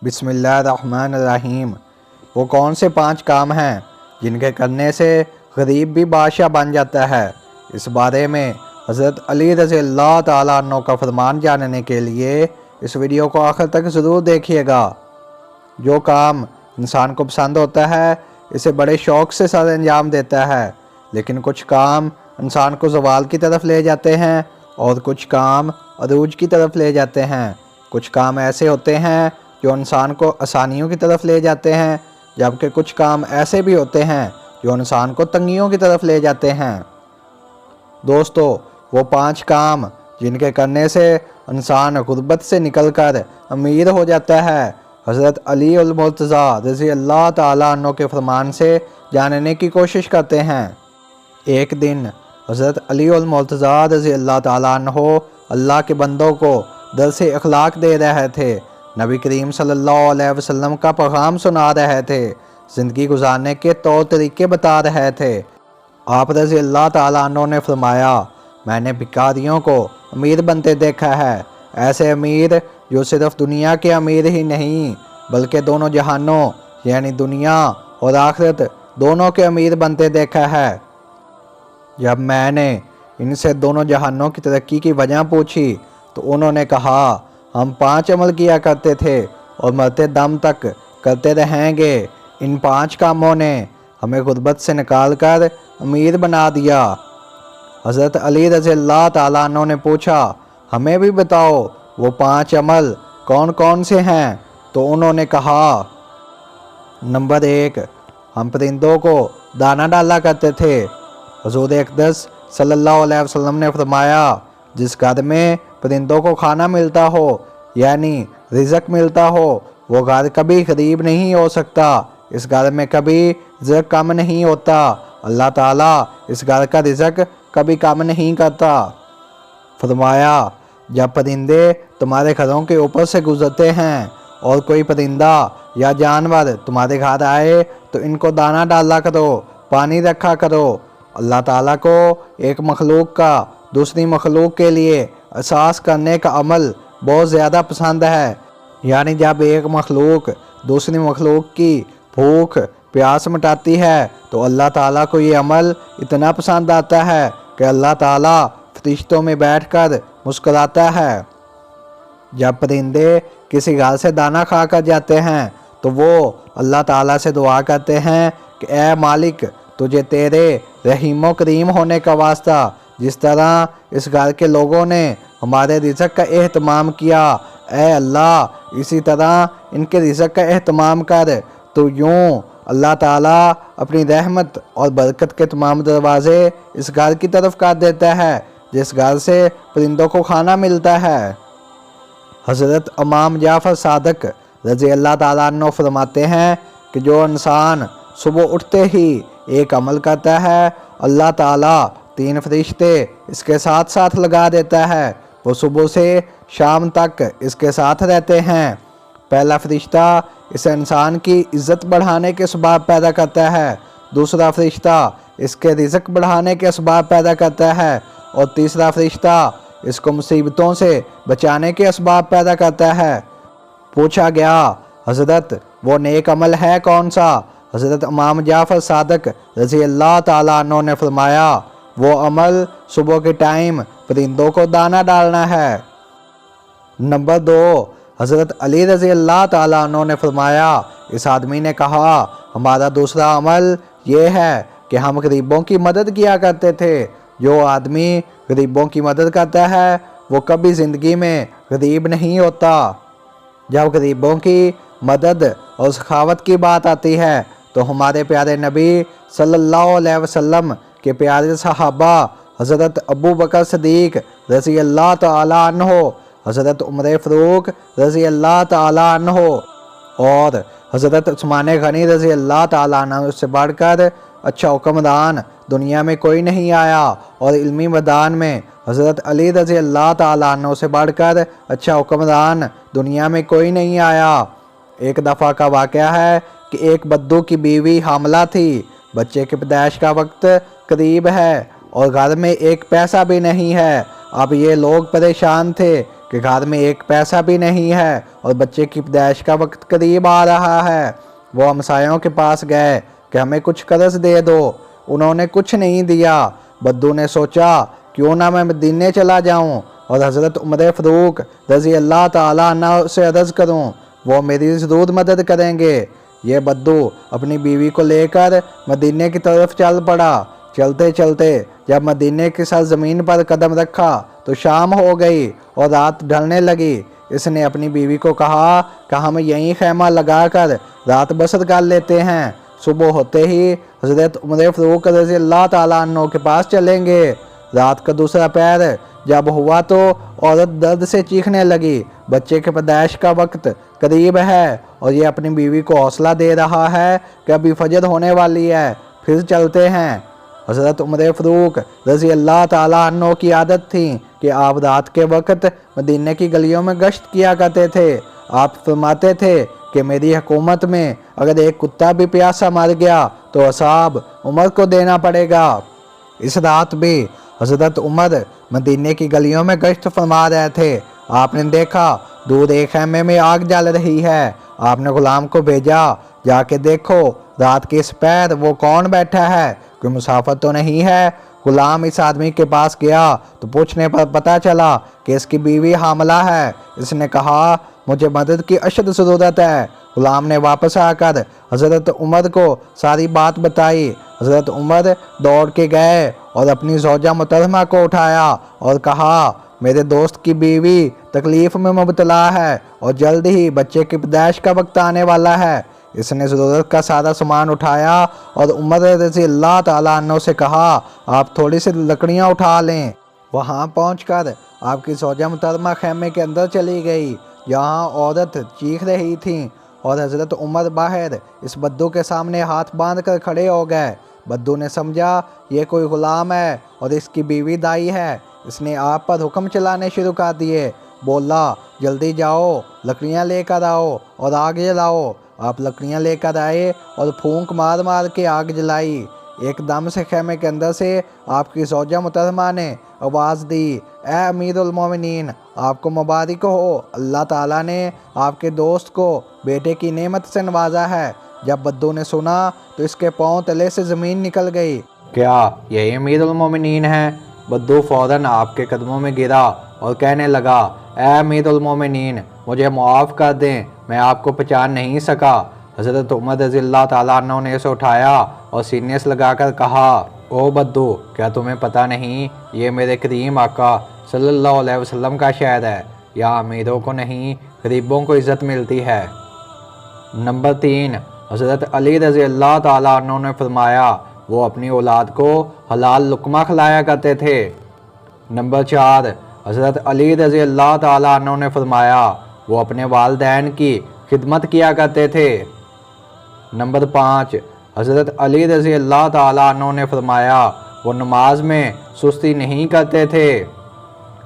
بسم اللہ الرحمن الرحیم۔ وہ کون سے 5 کام ہیں جن کے کرنے سے غریب بھی بادشاہ بن جاتا ہے؟ اس بارے میں حضرت علی رضی اللہ تعالیٰ عنہ کا فرمان جاننے کے لیے اس ویڈیو کو آخر تک ضرور دیکھیے گا۔ جو کام انسان کو پسند ہوتا ہے اسے بڑے شوق سے سر انجام دیتا ہے، لیکن کچھ کام انسان کو زوال کی طرف لے جاتے ہیں اور کچھ کام عروج کی طرف لے جاتے ہیں۔ کچھ کام ایسے ہوتے ہیں جو انسان کو آسانیوں کی طرف لے جاتے ہیں، جبکہ کچھ کام ایسے بھی ہوتے ہیں جو انسان کو تنگیوں کی طرف لے جاتے ہیں۔ دوستو، وہ 5 کام جن کے کرنے سے انسان غربت سے نکل کر امیر ہو جاتا ہے، حضرت علی المرتضیٰ رضی اللہ تعالیٰ عنہ کے فرمان سے جاننے کی کوشش کرتے ہیں۔ ایک دن حضرت علی المرتضیٰ رضی اللہ تعالیٰ عنہ اللہ کے بندوں کو درس اخلاق دے رہے تھے، نبی کریم صلی اللہ علیہ وسلم کا پیغام سنا رہے تھے، زندگی گزارنے کے طور طریقے بتا رہے تھے۔ آپ رضی اللہ تعالیٰ عنہ نے فرمایا، میں نے بھکاریوں کو امیر بنتے دیکھا ہے، ایسے امیر جو صرف دنیا کے امیر ہی نہیں بلکہ دونوں جہانوں یعنی دنیا اور آخرت دونوں کے امیر بنتے دیکھا ہے۔ جب میں نے ان سے دونوں جہانوں کی ترقی کی وجہ پوچھی تو انہوں نے کہا، ہم 5 عمل کیا کرتے تھے اور مرتے دم تک کرتے رہیں گے۔ ان 5 کاموں نے ہمیں غربت سے نکال کر امیر بنا دیا۔ حضرت علی رضی اللہ تعالیٰ عنہ نے پوچھا، ہمیں بھی بتاؤ وہ 5 عمل کون کون سے ہیں؟ تو انہوں نے کہا، نمبر 1، ہم پرندوں کو دانہ ڈالا کرتے تھے۔ حضور اقدس صلی اللہ علیہ وسلم نے فرمایا، جس گھر میں پرندوں کو کھانا ملتا ہو یعنی رزق ملتا ہو، وہ گھر کبھی غریب نہیں ہو سکتا، اس گھر میں کبھی رزق کم نہیں ہوتا، اللہ تعالیٰ اس گھر کا رزق کبھی کم نہیں کرتا۔ فرمایا، جب پرندے تمہارے گھروں کے اوپر سے گزرتے ہیں اور کوئی پرندہ یا جانور تمہارے گھر آئے تو ان کو دانہ ڈالا کرو، پانی رکھا کرو۔ اللہ تعالیٰ کو ایک مخلوق کا دوسری مخلوق کے لیے احساس کرنے کا عمل بہت زیادہ پسند ہے، یعنی جب ایک مخلوق دوسری مخلوق کی بھوک پیاس مٹاتی ہے تو اللہ تعالیٰ کو یہ عمل اتنا پسند آتا ہے کہ اللہ تعالیٰ فرشتوں میں بیٹھ کر مسکراتا ہے۔ جب پرندے کسی گھر سے دانہ کھا کر جاتے ہیں تو وہ اللہ تعالیٰ سے دعا کرتے ہیں کہ اے مالک، تجھے تیرے رحیم و کریم ہونے کا واسطہ، جس طرح اس گھر کے لوگوں نے ہمارے رزق کا اہتمام کیا، اے اللہ اسی طرح ان کے رزق کا اہتمام کر۔ تو یوں اللہ تعالیٰ اپنی رحمت اور برکت کے تمام دروازے اس گھر کی طرف کر دیتا ہے جس گھر سے پرندوں کو کھانا ملتا ہے۔ حضرت امام جعفر صادق رضی اللہ تعالیٰ عنہ فرماتے ہیں کہ جو انسان صبح اٹھتے ہی ایک عمل کرتا ہے، اللہ تعالیٰ 3 فرشتے اس کے ساتھ ساتھ لگا دیتا ہے، وہ صبح سے شام تک اس کے ساتھ رہتے ہیں۔ پہلا فرشتہ اس انسان کی عزت بڑھانے کے اسباب پیدا کرتا ہے، دوسرا فرشتہ اس کے رزق بڑھانے کے اسباب پیدا کرتا ہے، اور تیسرا فرشتہ اس کو مصیبتوں سے بچانے کے اسباب پیدا کرتا ہے۔ پوچھا گیا، حضرت وہ نیک عمل ہے کون سا؟ حضرت امام جعفر صادق رضی اللہ تعالیٰ عنہ نے فرمایا، وہ عمل صبح کے ٹائم پرندوں کو دانہ ڈالنا ہے۔ نمبر 2، حضرت علی رضی اللہ تعالیٰ عنہ نے فرمایا، اس آدمی نے کہا، ہمارا دوسرا عمل یہ ہے کہ ہم غریبوں کی مدد کیا کرتے تھے۔ جو آدمی غریبوں کی مدد کرتا ہے وہ کبھی زندگی میں غریب نہیں ہوتا۔ جب غریبوں کی مدد اور سخاوت کی بات آتی ہے تو ہمارے پیارے نبی صلی اللہ علیہ وسلم کے پیارے صحابہ حضرت ابو بکر صدیق رضی اللہ تعالیٰ عنہ، حضرت عمر فاروق رضی اللہ تعالیٰ عنہ اور حضرت عثمان غنی رضی اللہ تعالیٰ عنہ سے بڑھ کر اچھا حکمران دنیا میں کوئی نہیں آیا، اور علمی میدان میں حضرت علی رضی اللہ تعالیٰ عنہ سے بڑھ کر اچھا حکمران دنیا میں کوئی نہیں آیا۔ ایک دفعہ کا واقعہ ہے کہ ایک بدو کی بیوی حاملہ تھی، بچے کی پیدائش کا وقت قریب ہے اور گھر میں ایک پیسہ بھی نہیں ہے۔ اب یہ لوگ پریشان تھے کہ کہ گھر میں ایک پیسہ بھی نہیں ہے اور بچے کی پیدائش کا وقت قریب آ رہا ہے۔ وہ ہمسایوں کے پاس گئے کہ ہمیں کچھ قرض دے دو۔ انہوں نے کچھ نہیں دیا۔ بدو نے سوچا کیوں نہ میں مدینے چلا جاؤں اور حضرت عمر فاروق رضی اللہ تعالیٰ عنہ سے عرض کروں، وہ میری ضرور مدد کریں گے۔ یہ بدو اپنی بیوی کو لے کر مدینے کی طرف چل پڑا۔ چلتے چلتے جب مدینے کی سرزمین پر قدم رکھا تو شام ہو گئی اور رات ڈھلنے لگی۔ اس نے اپنی بیوی کو کہا کہ ہم یہیں خیمہ لگا کر رات بسر کر لیتے ہیں، صبح ہوتے ہی حضرت عمر فاروق رضی اللہ تعالیٰ عنہ کے پاس چلیں گے۔ رات کا دوسرا پہر جب ہوا تو عورت درد سے چیخنے لگی۔ بچے کے پیدائش کا وقت قریب ہے اور یہ اپنی بیوی کو حوصلہ دے رہا ہے کہ ابھی فجر ہونے والی ہے، پھر چلتے ہیں۔ حضرت عمر فاروق رضی اللہ تعالیٰ عنہ کی عادت تھی کہ آپ رات کے وقت مدینہ کی گلیوں میں گشت کیا کرتے تھے۔ آپ فرماتے تھے کہ میری حکومت میں اگر ایک کتا بھی پیاسا مر گیا تو عذاب عمر کو دینا پڑے گا۔ اس رات بھی حضرت عمر مدینہ کی گلیوں میں گشت فرما رہے تھے۔ آپ نے دیکھا دور ایک خیمے میں آگ جل رہی ہے۔ آپ نے غلام کو بھیجا، جا کے دیکھو رات کے اس پہر وہ کون بیٹھا ہے، کوئی مسافر تو نہیں ہے۔ غلام اس آدمی کے پاس گیا تو پوچھنے پر پتہ چلا کہ اس کی بیوی حاملہ ہے۔ اس نے کہا مجھے مدد کی اشد ضرورت ہے۔ غلام نے واپس آ کر حضرت عمر کو ساری بات بتائی۔ حضرت عمر دوڑ کے گئے اور اپنی زوجہ محترمہ کو اٹھایا اور کہا میرے دوست کی بیوی تکلیف میں مبتلا ہے اور جلد ہی بچے کی پیدائش کا وقت آنے والا ہے۔ اس نے ضرورت کا سارا سامان اٹھایا اور عمر رضی اللہ تعالیٰ عنہ سے کہا آپ تھوڑی سی لکڑیاں اٹھا لیں۔ وہاں پہنچ کر آپ کی زوجہ محترمہ خیمے کے اندر چلی گئی جہاں عورت چیخ رہی تھی اور حضرت عمر باہر اس بدو کے سامنے ہاتھ باندھ کر کھڑے ہو گئے۔ بدو نے سمجھا یہ کوئی غلام ہے اور اس کی بیوی دائی ہے۔ اس نے آپ پر حکم چلانے شروع کر دیے۔ بولا جلدی جاؤ لکڑیاں لے کر آؤ اور آگ جلاؤ۔ آپ لکڑیاں لے کر آئے اور پھونک مار مار کے آگ جلائی۔ ایک دم سے خیمے کے اندر سے آپ کی زوجہ محترمہ نے آواز دی اے امیر المومنین، آپ کو مبارک ہو، اللہ تعالیٰ نے آپ کے دوست کو بیٹے کی نعمت سے نوازا ہے۔ جب بدو نے سنا تو اس کے پاؤں تلے سے زمین نکل گئی۔ کیا یہی امیر المومنین ہے؟ بدو فوراً آپ کے قدموں میں گرا اور کہنے لگا اے امیر المومنین مجھے معاف کر دیں، میں آپ کو پہچان نہیں سکا۔ حضرت عمر رضی اللہ تعالیٰ عنہ نے اسے اٹھایا اور سینے سے لگا کر کہا او بدو، کیا تمہیں پتہ نہیں یہ میرے کریم آقا صلی اللہ علیہ وسلم کا شہر ہے؟ یہاں امیروں کو نہیں غریبوں کو عزت ملتی ہے۔ نمبر 3، حضرت علی رضی اللہ تعالیٰ عنہ نے فرمایا وہ اپنی اولاد کو حلال لقمہ کھلایا کرتے تھے۔ نمبر 4، حضرت علی رضی اللہ تعالیٰ عنہ نے فرمایا وہ اپنے والدین کی خدمت کیا کرتے تھے۔ نمبر 5، حضرت علی رضی اللہ تعالیٰ عنہ نے فرمایا وہ نماز میں سستی نہیں کرتے تھے۔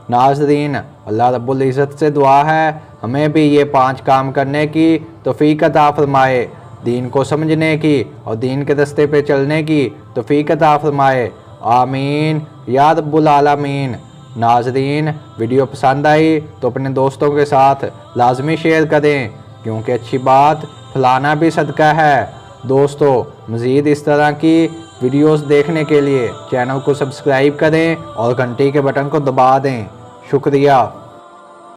ناظرین، اللہ رب العزت سے دعا ہے ہمیں بھی یہ 5 کام کرنے کی توفیق عطا فرمائے، دین کو سمجھنے کی اور دین کے راستے پہ چلنے کی توفیق عطا فرمائے، آمین یا رب العالمین۔ ناظرین، ویڈیو پسند آئی تو اپنے دوستوں کے ساتھ لازمی شیئر کریں کیونکہ اچھی بات پھیلانا بھی صدقہ ہے۔ دوستو، مزید اس طرح کی ویڈیوز دیکھنے کے لیے چینل کو سبسکرائب کریں اور گھنٹی کے بٹن کو دبا دیں۔ شکریہ۔